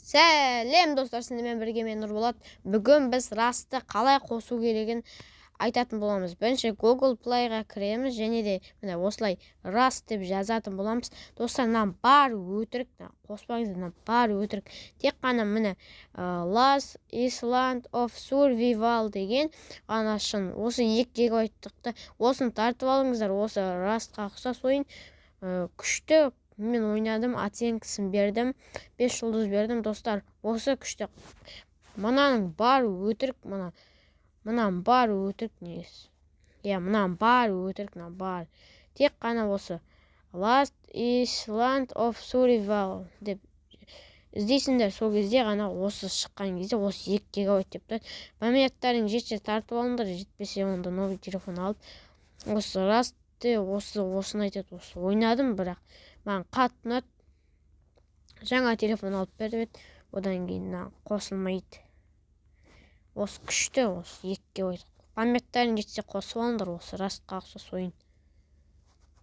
Сәлем достар, сіздермен бірге мен Нұрболат. Бүгін біз расты қалай қосу керегін айтатын боламыз. Бірінші Google Play-ға кіреміз және де міне осылай раст деп жазатын боламыз. Достар, мына бар өтірік, қоспаңыз, мына бар өтірік. Тек қана міне Last Island of Survival деген ғана шын. Осы 2 гигабайттықты осыны тартып алыңыздар. Осы растқа ұқсас ойын күшті. Мен ойнадым, оценкасын бердім, 5 жұлдыз бердім, достар. Осы күшті. Мұнаның бар өтірік, мұнаның бар өтірік негіз. Мұнаның бар өтірік, бар. Тек қана осы Last Island of Survival деп іздейсіңдер. Сол кезде ғана осы шыққан кезде осы 2 гигабайт деп тұр. Мәліметтерің жетсе тартып алыңдар, жетпесе онда новый телефон алып. Осы расты, осыны айтады. Осы ойнадым, бірақ маған қатты ұнады. Жаңа телефон алып берді, одан кейін қосылмайды. Осы күшті, осы 2 гигабайт. Памяттарың жетсе қосып алыңдар, осы растқа ұқсас ойын.